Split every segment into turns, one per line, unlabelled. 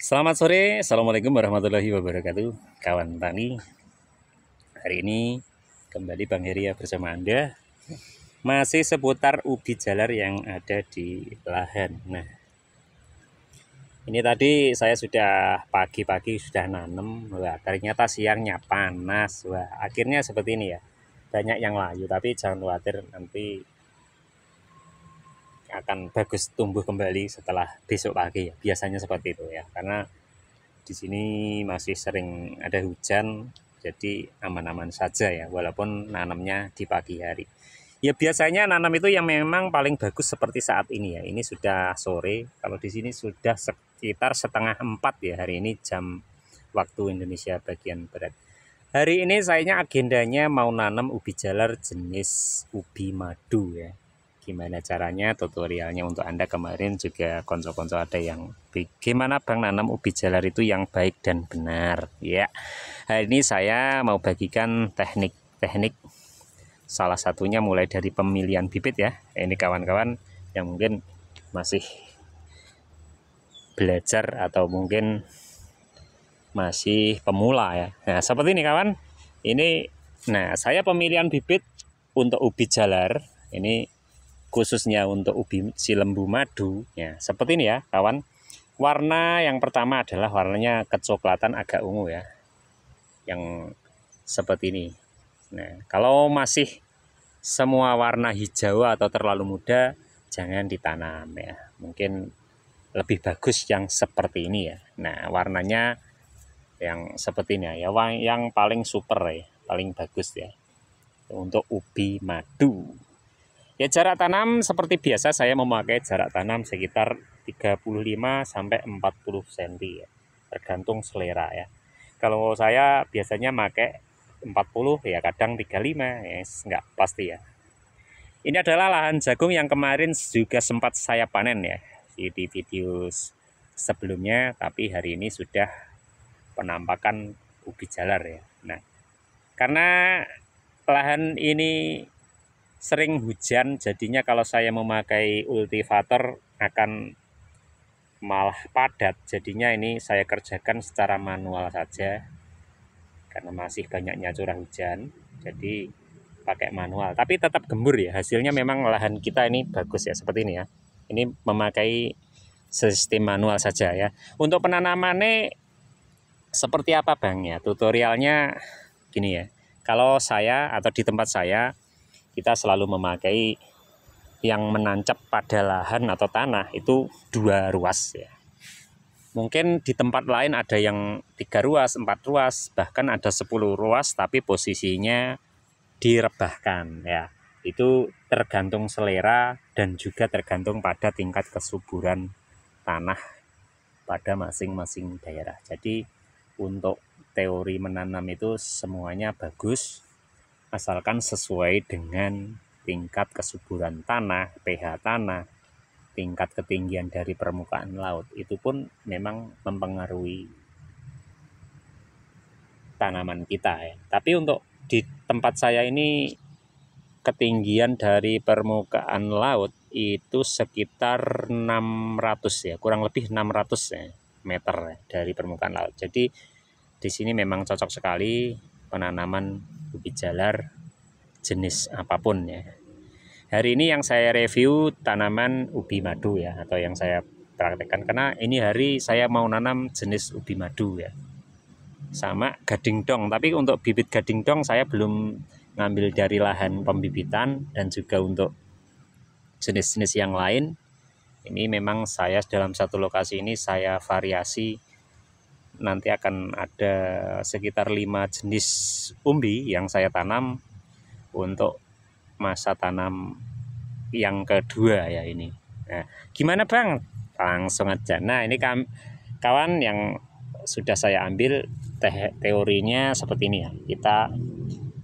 Selamat sore, Assalamualaikum warahmatullahi wabarakatuh. Kawan tani, hari ini kembali Bang Heria bersama Anda. Masih seputar ubi jalar yang ada di lahan. Nah, ini tadi saya sudah pagi-pagi sudah nanam. Wah, ternyata siangnya panas. Wah, akhirnya seperti ini ya. Banyak yang layu, tapi jangan khawatir, nanti akan bagus tumbuh kembali setelah besok pagi ya. Biasanya seperti itu ya. Karena di sini masih sering ada hujan, jadi aman-aman saja ya, walaupun nanamnya di pagi hari. Ya biasanya nanam itu yang memang paling bagus seperti saat ini ya. Ini sudah sore, kalau di sini sudah sekitar 3:30 ya hari ini jam waktu Indonesia bagian barat. Hari ini sayanya agendanya mau nanam ubi jalar jenis ubi madu ya. Gimana caranya, tutorialnya untuk Anda kemarin juga konco-konco ada yang gimana Bang nanam ubi jalar itu yang baik dan benar ya. Hari ini saya mau bagikan teknik-teknik, salah satunya mulai dari pemilihan bibit ya. Ini kawan-kawan yang mungkin masih belajar atau mungkin masih pemula ya. Nah seperti ini kawan, ini saya pemilihan bibit untuk ubi jalar ini khususnya untuk ubi silembu madu ya, seperti ini ya kawan. Warna yang pertama adalah warnanya kecoklatan agak ungu ya, yang seperti ini. Nah kalau masih semua warna hijau atau terlalu muda jangan ditanam ya, mungkin lebih bagus yang seperti ini ya. Nah warnanya yang seperti ini ya, yang paling super ya, paling bagus ya untuk ubi madu. Ya jarak tanam seperti biasa, saya memakai jarak tanam sekitar 35 sampai 40 cm ya, tergantung selera ya. Kalau saya biasanya pakai 40 ya, kadang 35 ya, nggak pasti ya. Ini adalah lahan jagung yang kemarin juga sempat saya panen ya di video sebelumnya, tapi hari ini sudah penampakan ubi jalar ya. Nah, karena lahan ini sering hujan, jadinya kalau saya memakai ultivator akan malah padat. Jadinya ini saya kerjakan secara manual saja karena masih banyaknya curah hujan, jadi pakai manual. Tapi tetap gembur ya, hasilnya memang lahan kita ini bagus ya, seperti ini ya. Ini memakai sistem manual saja ya. Untuk penanamannya seperti apa Bang ya? Tutorialnya gini ya. Kalau saya atau di tempat saya, kita selalu memakai yang menancap pada lahan atau tanah itu 2 ruas ya. Mungkin di tempat lain ada yang 3 ruas, 4 ruas, bahkan ada 10 ruas tapi posisinya direbahkan ya. Itu tergantung selera dan juga tergantung pada tingkat kesuburan tanah pada masing-masing daerah. Jadi untuk teori menanam itu semuanya bagus, asalkan sesuai dengan tingkat kesuburan tanah, pH tanah, tingkat ketinggian dari permukaan laut. Itu pun memang mempengaruhi tanaman kita ya. Tapi untuk di tempat saya ini ketinggian dari permukaan laut itu sekitar 600 ya, kurang lebih 600 ya, meter ya, dari permukaan laut. Jadi di sini memang cocok sekali penanaman ubi jalar jenis apapun ya. Hari ini yang saya review tanaman ubi madu ya, atau yang saya praktekkan, karena ini hari saya mau nanam jenis ubi madu ya, sama gading dong. Tapi untuk bibit gading dong saya belum ngambil dari lahan pembibitan, dan juga untuk jenis-jenis yang lain ini memang saya dalam satu lokasi ini saya variasi. Nanti akan ada sekitar 5 jenis umbi yang saya tanam untuk masa tanam yang kedua ya ini. Nah, gimana Bang? Langsung aja. Nah, ini kawan yang sudah saya ambil teorinya seperti ini ya. Kita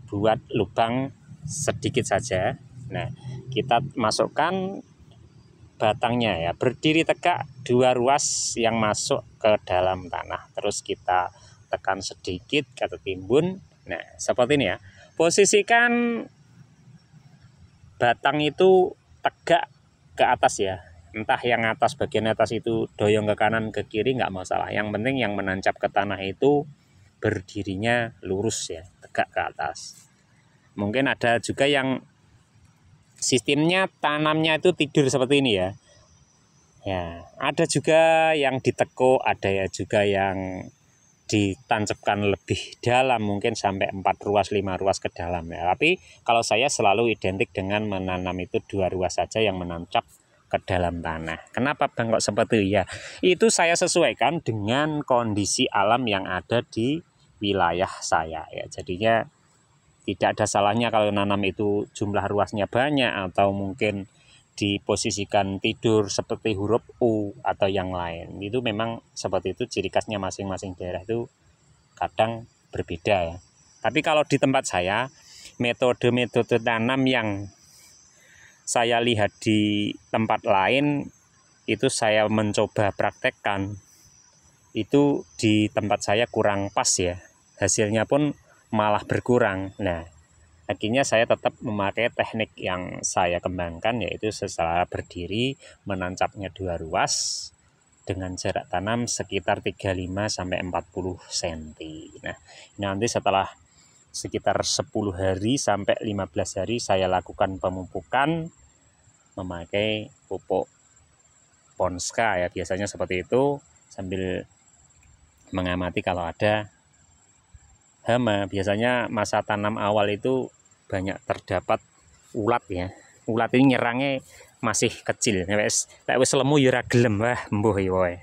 buat lubang sedikit saja. Nah, kita masukkan batangnya ya, berdiri tegak 2 ruas yang masuk ke dalam tanah. Terus kita tekan sedikit kata timbun. Nah, seperti ini ya. Posisikan batang itu tegak ke atas ya. entah yang atas, bagian atas itu doyong ke kanan ke kiri nggak masalah, yang penting yang menancap ke tanah itu berdirinya lurus ya, tegak ke atas. Mungkin ada juga yang sistemnya tanamnya itu tidur seperti ini ya. Ya, ada juga yang ditekuk, ada ya juga yang ditancapkan lebih dalam, mungkin sampai 4 ruas 5 ruas ke dalam ya. Tapi kalau saya selalu identik dengan menanam itu 2 ruas saja yang menancap ke dalam tanah. Kenapa Bang kok seperti itu ya? Itu saya sesuaikan dengan kondisi alam yang ada di wilayah saya ya. Jadinya tidak ada salahnya kalau nanam itu jumlah ruasnya banyak atau mungkin diposisikan tidur seperti huruf U atau yang lain. Itu memang seperti itu, ciri khasnya masing-masing daerah itu kadang berbeda ya. Tapi kalau di tempat saya, metode-metode tanam yang saya lihat di tempat lain itu saya mencoba praktekkan, itu di tempat saya kurang pas ya. Hasilnya pun malah berkurang. Nah, akhirnya saya tetap memakai teknik yang saya kembangkan, yaitu secara berdiri menancapnya 2 ruas dengan jarak tanam sekitar 35 sampai 40 cm. Nah, nanti setelah sekitar 10 hari sampai 15 hari saya lakukan pemupukan memakai pupuk Ponska ya, biasanya seperti itu, sambil mengamati kalau ada hama. Biasanya masa tanam awal itu banyak terdapat ulat ya. Ulat ini nyerangnya masih kecil. Lek wis lemu ya ora gelem, wah mbuh ya wae.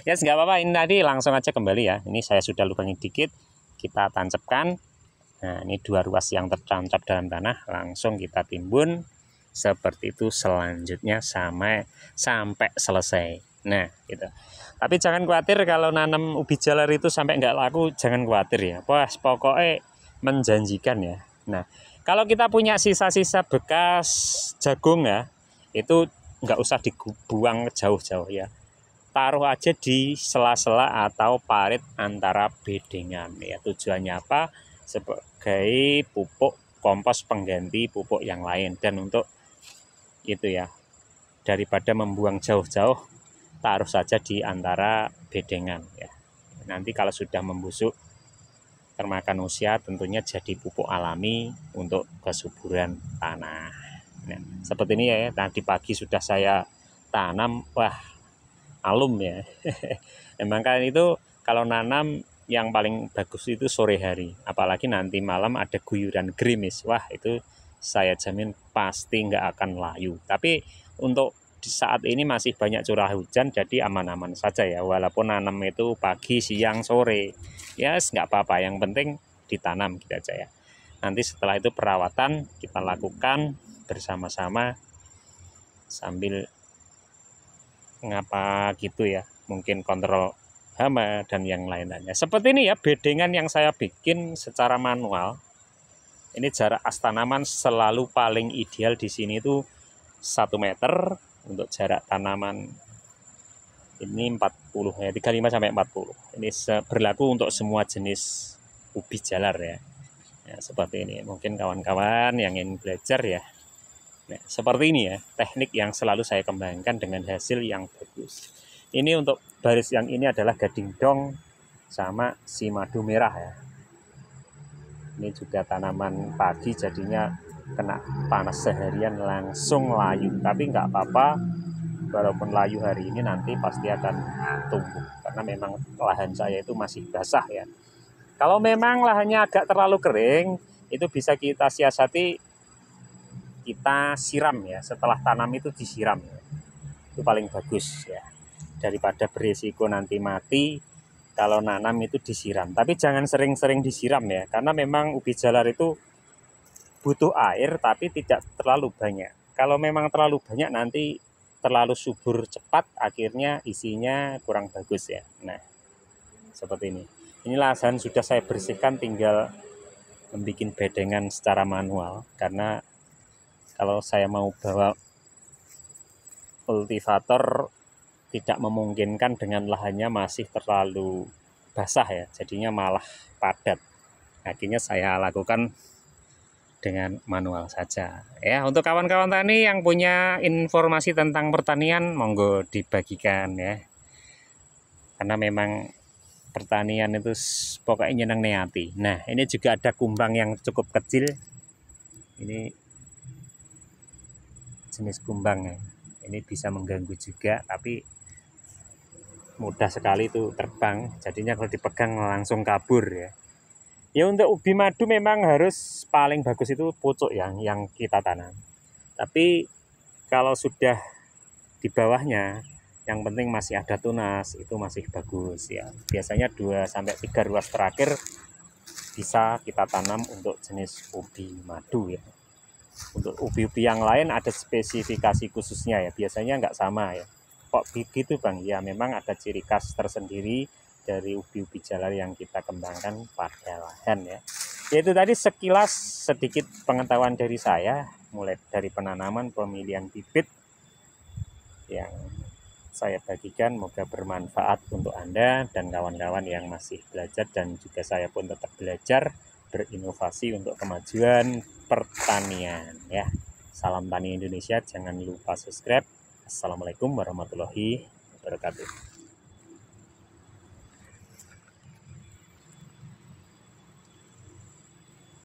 Ya enggak apa-apa, ini tadi langsung aja kembali ya. Ini saya sudah lubangin dikit, kita tancapkan. Nah, ini 2 ruas yang tertancap dalam tanah, langsung kita timbun seperti itu selanjutnya sampai selesai. Nah, gitu. Tapi jangan khawatir kalau nanam ubi jalar itu sampai nggak laku, jangan khawatir ya. Wah, pokoknya menjanjikan ya. Nah, kalau kita punya sisa-sisa bekas jagung ya, itu nggak usah dibuang jauh-jauh ya. Taruh aja di sela-sela atau parit antara bedengan ya. Tujuannya apa? Sebagai pupuk kompos pengganti pupuk yang lain, dan untuk itu ya, daripada membuang jauh-jauh, taruh saja di antara bedengan ya. Nanti kalau sudah membusuk termakan usia, tentunya jadi pupuk alami untuk kesuburan tanah. Nah, seperti ini ya, tadi pagi sudah saya tanam, wah alum ya. Emang kan itu kalau nanam yang paling bagus itu sore hari, apalagi nanti malam ada guyuran gerimis, wah itu saya jamin pasti nggak akan layu. Tapi untuk di saat ini masih banyak curah hujan, jadi aman-aman saja ya, walaupun nanam itu pagi, siang, sore ya nggak apa-apa, yang penting ditanam gitu aja ya. Nanti setelah itu perawatan kita lakukan bersama-sama sambil ngapa gitu ya, mungkin kontrol hama dan yang lain-lainnya. Seperti ini ya bedengan yang saya bikin secara manual. Ini jarak as tanaman selalu paling ideal di sini itu 1 meter untuk jarak tanaman. Ini 40 ya, 35 sampai 40. Ini berlaku untuk semua jenis ubi jalar ya. Ya, seperti ini. Mungkin kawan-kawan yang ingin belajar ya. Nah, seperti ini ya, teknik yang selalu saya kembangkan dengan hasil yang bagus. Ini untuk baris yang ini adalah gading dong sama si madu merah ya. Ini juga tanaman padi, jadinya kena panas seharian langsung layu. Tapi nggak apa-apa, walaupun layu hari ini nanti pasti akan tumbuh. Karena memang lahan saya itu masih basah ya. Kalau memang lahannya agak terlalu kering, itu bisa kita siasati, kita siram ya. Setelah tanam itu disiram ya. Itu paling bagus ya. Daripada berisiko nanti mati kalau nanam itu disiram. Tapi jangan sering-sering disiram ya, karena memang ubi jalar itu butuh air tapi tidak terlalu banyak. Kalau memang terlalu banyak nanti terlalu subur cepat, akhirnya isinya kurang bagus ya. Nah, seperti ini. Ini lahan sudah saya bersihkan, tinggal membuat bedengan secara manual, karena kalau saya mau bawa kultivator tidak memungkinkan dengan lahannya masih terlalu basah ya, jadinya malah padat. Akhirnya saya lakukan dengan manual saja. Ya, untuk kawan-kawan tani yang punya informasi tentang pertanian, monggo dibagikan ya. Karena memang pertanian itu pokoknya nyeneng neati. Nah, ini juga ada kumbang yang cukup kecil. Ini jenis kumbang ya. Ini bisa mengganggu juga, tapi mudah sekali itu terbang. Jadinya kalau dipegang langsung kabur ya. Ya untuk ubi madu memang harus paling bagus itu pucuk yang kita tanam. Tapi kalau sudah di bawahnya, yang penting masih ada tunas, itu masih bagus ya. Biasanya 2-3 ruas terakhir bisa kita tanam untuk jenis ubi madu ya. Untuk ubi-ubi yang lain ada spesifikasi khususnya ya, biasanya nggak sama ya. Kok begitu Bang? Ya memang ada ciri khas tersendiri dari ubi-ubi jalar yang kita kembangkan pada lahan ya. Yaitu tadi sekilas sedikit pengetahuan dari saya, mulai dari penanaman, pemilihan bibit yang saya bagikan, moga bermanfaat untuk Anda dan kawan-kawan yang masih belajar, dan juga saya pun tetap belajar berinovasi untuk kemajuan pertanian ya. Salam Tani Indonesia, jangan lupa subscribe. Assalamualaikum warahmatullahi wabarakatuh.